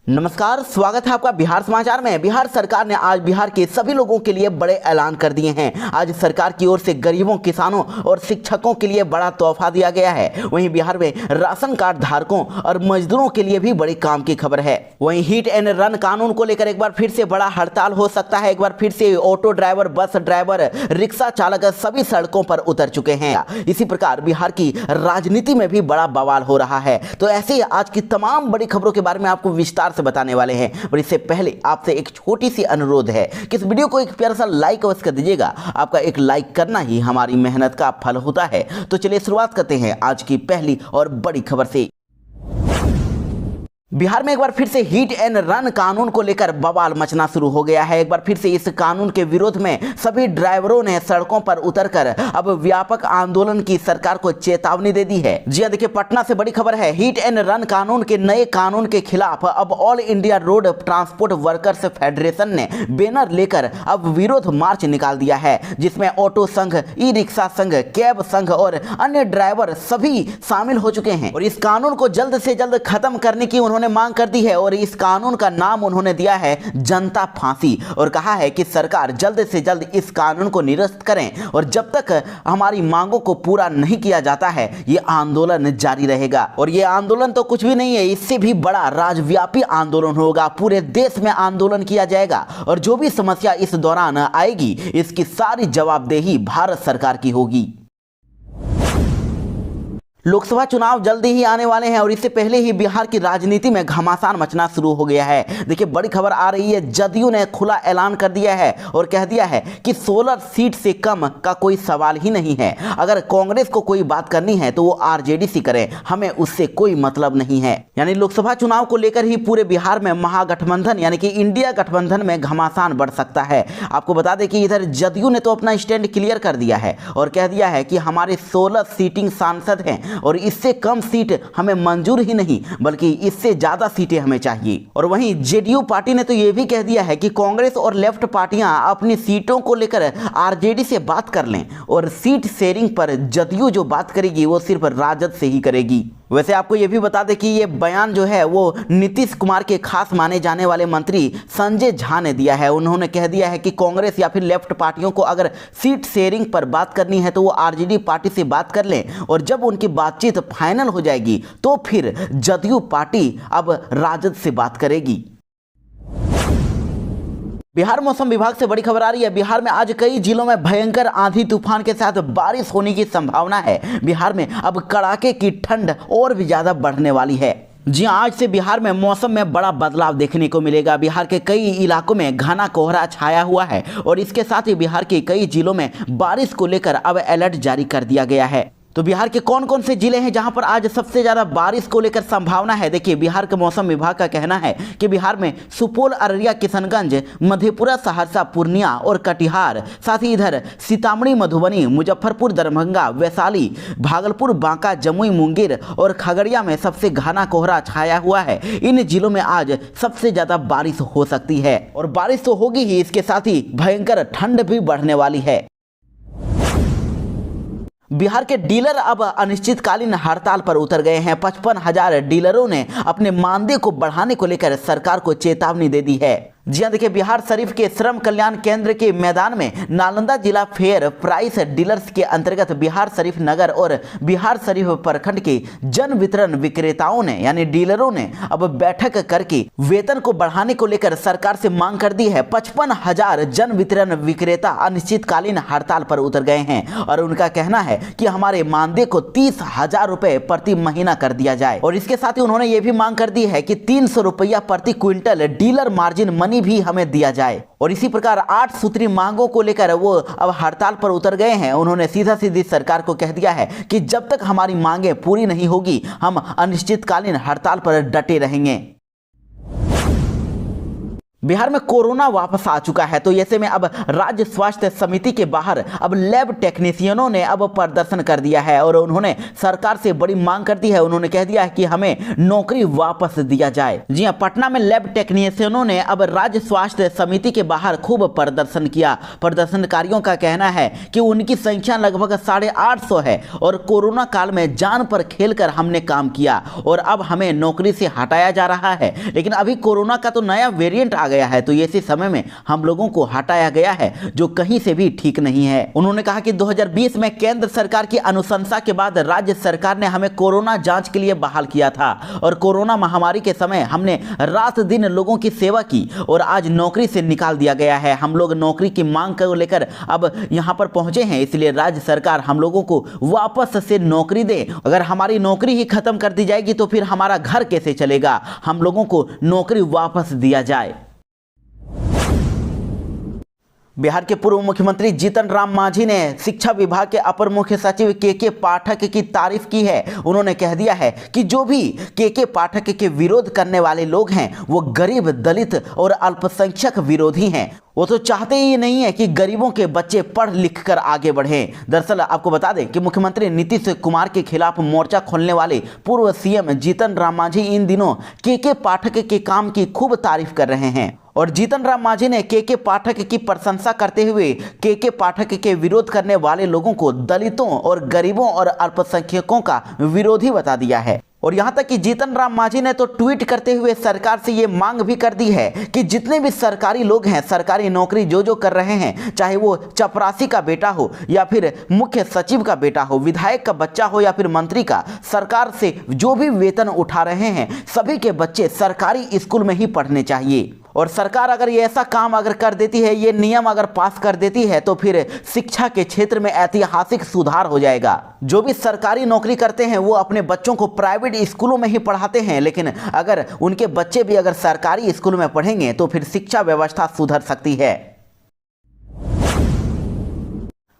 नमस्कार, स्वागत है आपका बिहार समाचार में। बिहार सरकार ने आज बिहार के सभी लोगों के लिए बड़े ऐलान कर दिए हैं। आज सरकार की ओर से गरीबों, किसानों और शिक्षकों के लिए बड़ा तोहफा दिया गया है। वहीं बिहार में राशन कार्ड धारकों और मजदूरों के लिए भी बड़ी काम की खबर है। वहीं हिट एंड रन कानून को लेकर एक बार फिर से बड़ा हड़ताल हो सकता है। एक बार फिर से auto driver, bus driver, rickshaw चालक सभी सड़कों पर उतर चुके हैं। इसी प्रकार बिहार की राजनीति में भी बड़ा बवाल हो रहा है। तो ऐसे ही आज की तमाम बड़ी खबरों के बारे में आपको विस्तार से बताने वाले हैं। पर इससे पहले आपसे एक छोटी सी अनुरोध है कि इस वीडियो को एक प्यारा सा लाइक अवश्य कर दीजिएगा। आपका एक लाइक करना ही हमारी मेहनत का फल होता है। तो चलिए शुरुआत करते हैं आज की पहली और बड़ी खबर से। बिहार में एक बार फिर से हिट एंड रन कानून को लेकर बवाल मचना शुरू हो गया है। एक बार फिर से इस कानून के विरोध में सभी ड्राइवरों ने सड़कों पर उतरकर अब व्यापक आंदोलन की सरकार को चेतावनी दे दी है। जी देखिए, पटना से बड़ी खबर है। हिट एंड रन कानून के नए कानून के खिलाफ अब all India road transport workers federation ने बैनर लेकर अब विरोध मार्च निकाल दिया है, जिसमें ऑटो संघ, ई रिक्शा संघ, कैब संघ और अन्य ड्राइवर सभी शामिल हो चुके हैं। और इस कानून को जल्द से जल्द खत्म करने की उन्होंने मांग कर दी है। और इस कानून का नाम उन्होंने दिया है जनता फांसी, और कहा है कि सरकार जल्द से जल्द इस कानून को निरस्त करें और जब तक हमारी मांगों को पूरा नहीं किया जाता है ये आंदोलन जारी रहेगा। और ये आंदोलन तो कुछ भी नहीं है, इससे भी बड़ा राज्यव्यापी आंदोलन होगा। पूरे देश में आंदोलन किया जाएगा और जो भी समस्या इस दौरान आएगी इसकी सारी जवाबदेही भारत सरकार की होगी। लोकसभा चुनाव जल्दी ही आने वाले हैं और इससे पहले ही बिहार की राजनीति में घमासान मचना शुरू हो गया है। देखिए, बड़ी खबर आ रही है। जदयू ने खुला ऐलान कर दिया है और कह दिया है कि 16 सीट से कम का कोई सवाल ही नहीं है। अगर कांग्रेस को कोई बात करनी है तो वो आरजेडी से करे, हमें उससे कोई मतलब नहीं है। यानी लोकसभा चुनाव को लेकर ही पूरे बिहार में महागठबंधन यानी कि इंडिया गठबंधन में घमासान बढ़ सकता है। आपको बता दें कि इधर जदयू ने तो अपना स्टैंड क्लियर कर दिया है और कह दिया है कि हमारे 16 सीटिंग सांसद हैं और इससे कम सीट हमें मंजूर ही नहीं बल्कि इससे ज्यादा सीटें हमें चाहिए। और वहीं जेडीयू पार्टी ने तो यह भी कह दिया है कि कांग्रेस और लेफ्ट पार्टियां अपनी सीटों को लेकर आरजेडी से बात कर लें और सीट शेयरिंग पर जदयू जो बात करेगी वो सिर्फ राजद से ही करेगी। वैसे आपको यह भी बता दें कि ये बयान जो है वो नीतीश कुमार के खास माने जाने वाले मंत्री संजय झा ने दिया है। उन्होंने कह दिया है कि कांग्रेस या फिर लेफ्ट पार्टियों को अगर सीट शेयरिंग पर बात करनी है तो वो आरजेडी पार्टी से बात कर लें और जब उनकी बातचीत फाइनल हो जाएगी तो फिर जदयू पार्टी अब राजद से बात करेगी। बिहार मौसम विभाग से बड़ी खबर आ रही है। बिहार में आज कई जिलों में भयंकर आंधी तूफान के साथ बारिश होने की संभावना है। बिहार में अब कड़ाके की ठंड और भी ज्यादा बढ़ने वाली है। जी आज से बिहार में मौसम में बड़ा बदलाव देखने को मिलेगा। बिहार के कई इलाकों में घना कोहरा छाया हुआ है और इसके साथ ही बिहार के कई जिलों में बारिश को लेकर अब अलर्ट जारी कर दिया गया है। तो बिहार के कौन कौन से जिले हैं जहां पर आज सबसे ज्यादा बारिश को लेकर संभावना है? देखिए, बिहार के मौसम विभाग का कहना है कि बिहार में सुपौल, अररिया, किशनगंज, मधेपुरा, सहरसा, पूर्णिया और कटिहार, साथ ही इधर सीतामढ़ी, मधुबनी, मुजफ्फरपुर, दरभंगा, वैशाली, भागलपुर, बांका, जमुई, मुंगेर और खगड़िया में सबसे घना कोहरा छाया हुआ है। इन जिलों में आज सबसे ज्यादा बारिश हो सकती है और बारिश तो होगी ही, इसके साथ ही भयंकर ठंड भी बढ़ने वाली है। बिहार के डीलर अब अनिश्चितकालीन हड़ताल पर उतर गए हैं। 55,000 डीलरों ने अपने मानदेय को बढ़ाने को लेकर सरकार को चेतावनी दे दी है। जी हाँ, देखिए, बिहार शरीफ के श्रम कल्याण केंद्र के मैदान में नालंदा जिला फेयर प्राइस डीलर्स के अंतर्गत बिहार शरीफ नगर और बिहार शरीफ प्रखंड के जन वितरण विक्रेताओं ने यानी डीलरों ने अब बैठक करके वेतन को बढ़ाने को लेकर सरकार से मांग कर दी है। 55,000 जन वितरण विक्रेता अनिश्चितकालीन हड़ताल पर उतर गए हैं और उनका कहना है कि हमारे मानदेय को 30,000 रुपए प्रति महीना कर दिया जाए। और इसके साथ ही उन्होंने ये भी मांग कर दी है कि 300 रुपया प्रति क्विंटल डीलर मार्जिन मनी भी हमें दिया जाए। और इसी प्रकार 8 सूत्री मांगों को लेकर वो अब हड़ताल पर उतर गए हैं। उन्होंने सीधा सीधी सरकार को कह दिया है कि जब तक हमारी मांगें पूरी नहीं होगी हम अनिश्चितकालीन हड़ताल पर डटे रहेंगे। बिहार में कोरोना वापस आ चुका है, तो ऐसे में अब राज्य स्वास्थ्य समिति के बाहर अब लैब टेक्नीशियनों ने अब प्रदर्शन कर दिया है और उन्होंने सरकार से बड़ी मांग कर दी है। उन्होंने कह दिया है कि हमें नौकरी वापस दिया जाए। जी हाँ, पटना में लैब टेक्नीशियनों ने अब राज्य स्वास्थ्य समिति के बाहर खूब प्रदर्शन किया। प्रदर्शनकारियों का कहना है कि उनकी संख्या लगभग 850 है और कोरोना काल में जान पर खेलकर हमने काम किया और अब हमें नौकरी से हटाया जा रहा है। लेकिन अभी कोरोना का तो नया वेरिएंट आ गया है, तो ऐसे समय में हम लोगों को हटाया गया है, जो कहीं से भी ठीक नहीं है। उन्होंने कहा कि 2020 में केंद्र सरकार की अनुशंसा के बाद राज्य सरकार ने हमें कोरोना जांच के लिए बहाल किया था और कोरोना महामारी के समय हमने रात दिन लोगों की सेवा की और आज नौकरी से निकाल दिया गया है। हम लोग नौकरी की मांग को लेकर अब यहां पर पहुंचे हैं, इसलिए राज्य सरकार हम लोगों को वापस से नौकरी दे। अगर हमारी नौकरी ही खत्म कर दी जाएगी तो फिर हमारा घर कैसे चलेगा? हम लोगों को नौकरी वापस दिया जाए। बिहार के पूर्व मुख्यमंत्री जीतन राम मांझी ने शिक्षा विभाग के अपर मुख्य सचिव के पाठक की तारीफ की है। उन्होंने कह दिया है कि जो भी के पाठक के विरोध करने वाले लोग हैं वो गरीब, दलित और अल्पसंख्यक विरोधी हैं। वो तो चाहते ही नहीं है कि गरीबों के बच्चे पढ़ लिख कर आगे बढ़ें। दरअसल आपको बता दें कि मुख्यमंत्री नीतीश कुमार के खिलाफ मोर्चा खोलने वाले पूर्व सीएम जीतन राम मांझी इन दिनों के पाठक के काम की खूब तारीफ कर रहे हैं और जीतन राम मांझी ने के पाठक की प्रशंसा करते हुए के पाठक के विरोध करने वाले लोगों को दलितों और गरीबों और अल्पसंख्यकों का विरोधी बता दिया है। और यहां तक कि जीतन राम मांझी ने तो ट्वीट करते हुए सरकार से ये मांग भी कर दी है कि जितने भी सरकारी लोग हैं, सरकारी नौकरी जो कर रहे हैं, चाहे वो चपरासी का बेटा हो या फिर मुख्य सचिव का बेटा हो, विधायक का बच्चा हो या फिर मंत्री का, सरकार से जो भी वेतन उठा रहे हैं सभी के बच्चे सरकारी स्कूल में ही पढ़ने चाहिए। और सरकार अगर ये ऐसा काम अगर कर देती है, ये नियम अगर पास कर देती है, तो फिर शिक्षा के क्षेत्र में ऐतिहासिक सुधार हो जाएगा। जो भी सरकारी नौकरी करते हैं वो अपने बच्चों को प्राइवेट स्कूलों में ही पढ़ाते हैं, लेकिन अगर उनके बच्चे भी अगर सरकारी स्कूल में पढ़ेंगे तो फिर शिक्षा व्यवस्था सुधर सकती है।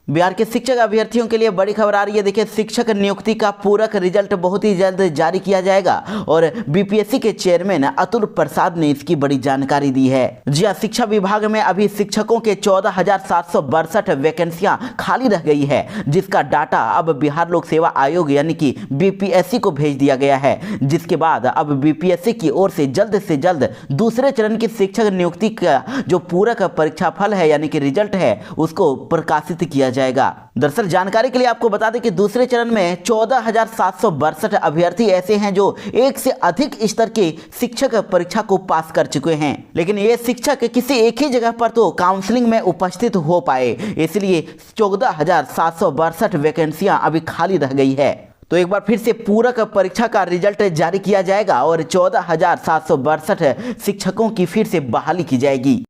बिहार के शिक्षक अभ्यर्थियों के लिए बड़ी खबर आ रही है। देखिए, शिक्षक नियुक्ति का पूरक रिजल्ट बहुत ही जल्द जारी किया जाएगा और बीपीएससी के चेयरमैन अतुल प्रसाद ने इसकी बड़ी जानकारी दी है। जी हां, शिक्षा विभाग में अभी शिक्षकों के 14,762 वैकेंसियां खाली रह गई है, जिसका डाटा अब बिहार लोक सेवा आयोग यानी कि बीपीएससी को भेज दिया गया है, जिसके बाद अब बीपीएससी की ओर से जल्द दूसरे चरण की शिक्षक नियुक्ति का जो पूरक परीक्षाफल है यानी कि रिजल्ट है उसको प्रकाशित किया जाएगा। दरअसल जानकारी के लिए आपको बता दें कि दूसरे चरण में 14,762 अभ्यर्थी ऐसे हैं जो एक से अधिक स्तर के शिक्षक परीक्षा को पास कर चुके हैं, लेकिन ये शिक्षक किसी एक ही जगह पर तो काउंसलिंग में उपस्थित हो पाए, इसलिए 14,762 वैकेंसियां अभी खाली रह गई है। तो एक बार फिर से पूरक परीक्षा का रिजल्ट जारी किया जाएगा और 14,762 शिक्षकों की फिर से बहाली की जाएगी।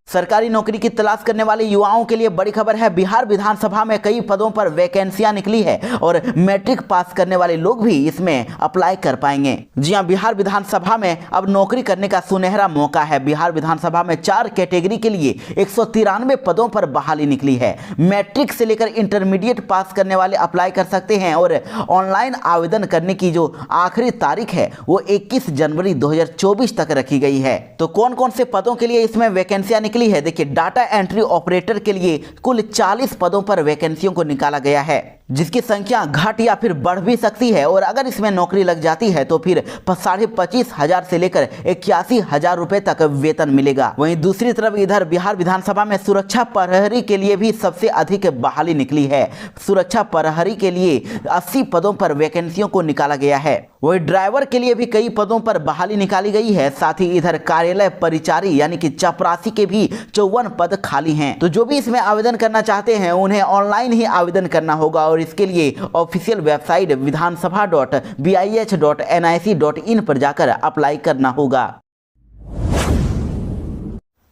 सरकारी नौकरी की तलाश करने वाले युवाओं के लिए बड़ी खबर है। बिहार विधानसभा में कई पदों पर वैकेंसियां निकली है और मैट्रिक पास करने वाले लोग भी इसमें अप्लाई कर पाएंगे। जी हां, बिहार विधानसभा में अब नौकरी करने का सुनहरा मौका है। बिहार विधानसभा में 4 कैटेगरी के लिए 193 पदों पर बहाली निकली है। मैट्रिक से लेकर इंटरमीडिएट पास करने वाले अप्लाई कर सकते हैं और ऑनलाइन आवेदन करने की जो आखिरी तारीख है वो 21 जनवरी 2024 तक रखी गई है। तो कौन कौन से पदों के लिए इसमें वैकेंसियां निकली है? देखिए, डाटा एंट्री ऑपरेटर के लिए कुल 40 पदों पर वैकेंसियों को निकाला गया है, जिसकी संख्या घट या फिर बढ़ भी सकती है और अगर इसमें नौकरी लग जाती है तो फिर 25,500 से लेकर 81,000 रुपए तक वेतन मिलेगा। वहीं दूसरी तरफ इधर बिहार विधानसभा में सुरक्षा प्रहरी के लिए भी सबसे अधिक बहाली निकली है। सुरक्षा प्रहरी के लिए 80 पदों पर वैकेंसियों को निकाला गया है। वही ड्राइवर के लिए भी कई पदों पर बहाली निकाली गई है। साथ ही इधर कार्यालय परिचारी यानी कि चपरासी के भी 54 पद खाली हैं। तो जो भी इसमें आवेदन करना चाहते हैं उन्हें ऑनलाइन ही आवेदन करना होगा और इसके लिए ऑफिशियल वेबसाइट विधानसभा.bih.nic.in पर जाकर अप्लाई करना होगा।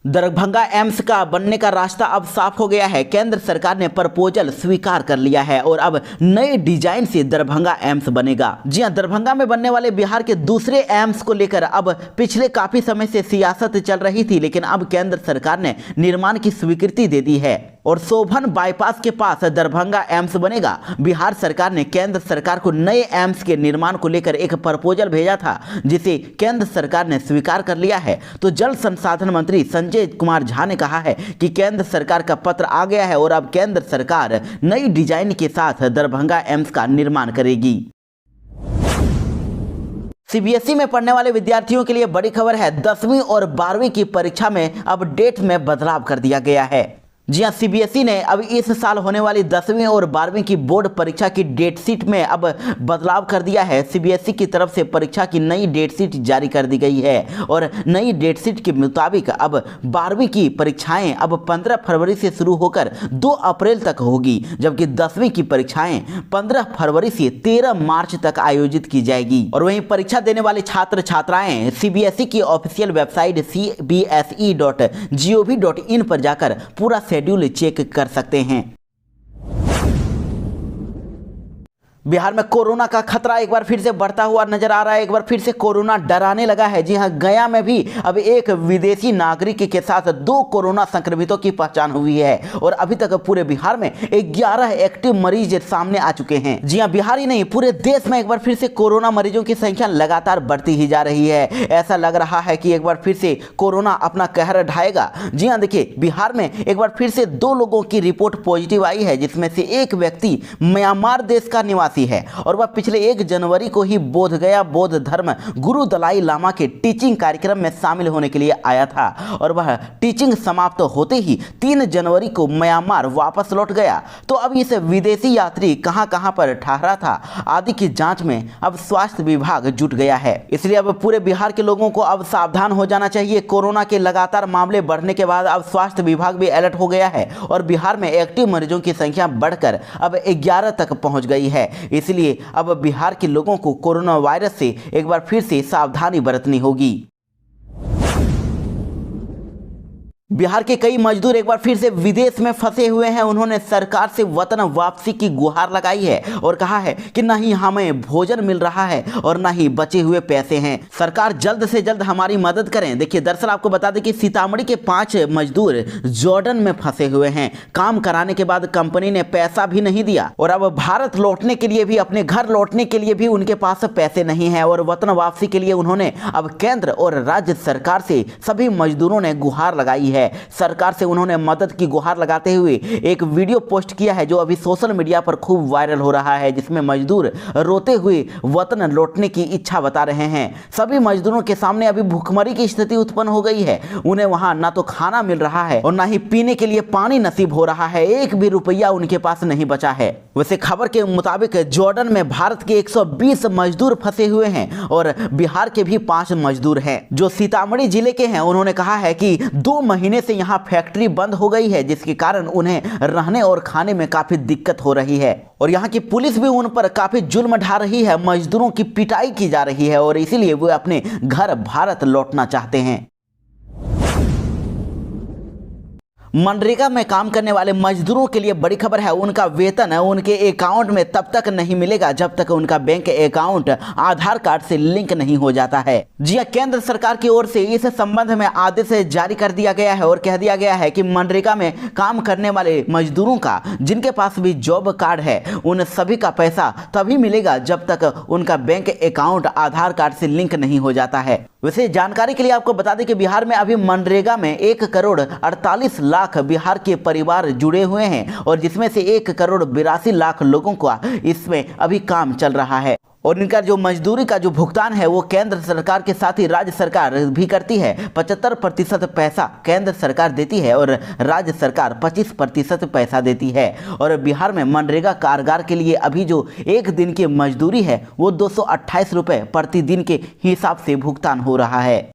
दरभंगा एम्स का बनने का रास्ता अब साफ हो गया है। केंद्र सरकार ने प्रपोजल स्वीकार कर लिया है और अब नए डिजाइन से दरभंगा एम्स बनेगा। जी हां, दरभंगा में बनने वाले बिहार के दूसरे एम्स को लेकर अब पिछले काफी समय से सियासत चल रही थी, लेकिन अब केंद्र सरकार ने निर्माण की स्वीकृति दे दी है। और शोभन बाईपास के पास दरभंगा एम्स बनेगा। बिहार सरकार ने केंद्र सरकार को नए एम्स के निर्माण को लेकर एक प्रपोजल भेजा था, जिसे केंद्र सरकार ने स्वीकार कर लिया है। तो जल संसाधन मंत्री संजय कुमार झा ने कहा है कि केंद्र सरकार का पत्र आ गया है और अब केंद्र सरकार नई डिजाइन के साथ दरभंगा एम्स का निर्माण करेगी। सीबीएसई में पढ़ने वाले विद्यार्थियों के लिए बड़ी खबर है। 10वीं और 12वीं की परीक्षा में अब डेट में बदलाव कर दिया गया है। जी हाँ, सीबीएसई ने अब इस साल होने वाली 10वीं और 12वीं की बोर्ड परीक्षा की डेट शीट में अब बदलाव कर दिया है। सीबीएसई की तरफ से परीक्षा की नई डेट शीट जारी कर दी गई है और नई डेट शीट के मुताबिक अब 12वीं की परीक्षाएं अब 15 फरवरी से शुरू होकर 2 अप्रैल तक होगी, जबकि 10वीं की परीक्षाएं 15 फरवरी से 13 मार्च तक आयोजित की जाएगी। और वहीं परीक्षा देने वाले छात्र छात्राएं सीबीएसई की ऑफिशियल वेबसाइट cbse.gov.in पर जाकर पूरा शेड्यूल चेक कर सकते हैं। बिहार में कोरोना का खतरा एक बार फिर से बढ़ता हुआ नजर आ रहा है। एक बार फिर से कोरोना डराने लगा है। जी हां, गया में भी अब एक विदेशी नागरिक के साथ 2 कोरोना संक्रमितों की पहचान हुई है और अभी तक पूरे बिहार में 11 एक्टिव मरीज सामने आ चुके हैं। जी हां, बिहार ही नहीं पूरे देश में एक बार फिर से कोरोना मरीजों की संख्या लगातार बढ़ती ही जा रही है। ऐसा लग रहा है कि एक बार फिर से कोरोना अपना कहर ढाएगा। जी हां, देखिए बिहार में एक बार फिर से 2 लोगों की रिपोर्ट पॉजिटिव आई है, जिसमें से एक व्यक्ति म्यांमार देश का निवासी है और वह पिछले 1 जनवरी को ही बोधगया बौद्ध धर्म गुरु दलाई लामा के टीचिंग कार्यक्रम में शामिल होने के लिए आया था और वह टीचिंग समाप्त होते ही 3 जनवरी को म्यांमार वापस लौट गया। तो अब इस विदेशी यात्री कहां पर ठहरा था आदि की जांच में अब स्वास्थ्य विभाग जुट गया है। इसलिए अब पूरे बिहार के लोगों को अब सावधान हो जाना चाहिए। कोरोना के लगातार मामले बढ़ने के बाद अब स्वास्थ्य विभाग भी अलर्ट हो गया है और बिहार में एक्टिव मरीजों की संख्या बढ़कर अब 11 तक पहुंच गई है। इसलिए अब बिहार के लोगों को कोरोना वायरस से एक बार फिर से सावधानी बरतनी होगी। बिहार के कई मजदूर एक बार फिर से विदेश में फंसे हुए हैं। उन्होंने सरकार से वतन वापसी की गुहार लगाई है और कहा है कि न ही हमें भोजन मिल रहा है और न ही बचे हुए पैसे हैं। सरकार जल्द से जल्द हमारी मदद करें। देखिए, दरअसल आपको बता दें कि सीतामढ़ी के 5 मजदूर जॉर्डन में फंसे हुए हैं। काम कराने के बाद कंपनी ने पैसा भी नहीं दिया और अब भारत लौटने के लिए भी, अपने घर लौटने के लिए भी उनके पास पैसे नहीं है और वतन वापसी के लिए उन्होंने अब केंद्र और राज्य सरकार से सभी मजदूरों ने गुहार लगाई है। सरकार से उन्होंने मदद की गुहार लगाते हुए एक वीडियो पोस्ट किया है जो अभी सोशल मीडिया पर खूब वायरल हो रहा है, जिसमें मजदूर रोते हुए वतन लौटने की इच्छा बता रहे हैं। सभी मजदूरों के सामने अभी भूखमरी की स्थिति उत्पन्न हो गई है। उन्हें वहां ना तो खाना मिल रहा है और ना ही पीने के लिए पानी नसीब हो रहा है। 1 भी रुपया उनके पास नहीं बचा है। वैसे खबर के मुताबिक जॉर्डन में भारत के 120 मजदूर फंसे हुए हैं और बिहार के भी 5 मजदूर हैं जो सीतामढ़ी जिले के हैं। उन्होंने कहा है कि 2 महीने से यहां फैक्ट्री बंद हो गई है, जिसके कारण उन्हें रहने और खाने में काफी दिक्कत हो रही है और यहां की पुलिस भी उन पर काफी जुल्म ढा रही है। मजदूरों की पिटाई की जा रही है और इसीलिए वे अपने घर भारत लौटना चाहते हैं। मनरेगा में काम करने वाले मजदूरों के लिए बड़ी खबर है। उनका वेतन उनके अकाउंट में तब तक नहीं मिलेगा जब तक उनका बैंक अकाउंट आधार कार्ड से लिंक नहीं हो जाता है। जी हां, केंद्र सरकार की ओर से इस संबंध में आदेश जारी कर दिया गया है और कह दिया गया है कि मनरेगा में काम करने वाले मजदूरों का, जिनके पास भी जॉब कार्ड है, उन सभी का पैसा तभी मिलेगा जब तक उनका बैंक अकाउंट आधार कार्ड से लिंक नहीं हो जाता है। वैसे जानकारी के लिए आपको बता दें कि बिहार में अभी मनरेगा में 1 करोड़ 48 लाख बिहार के परिवार जुड़े हुए हैं और जिसमें से 1 करोड़ 82 लाख लोगों का इसमें अभी काम चल रहा है और इनका जो मजदूरी का जो भुगतान है वो केंद्र सरकार के साथ ही राज्य सरकार भी करती है। 75% पैसा केंद्र सरकार देती है और राज्य सरकार 25% पैसा देती है। और बिहार में मनरेगा कामगार के लिए अभी जो 1 दिन की मजदूरी है वो 228 रुपये प्रतिदिन के हिसाब से भुगतान हो रहा है।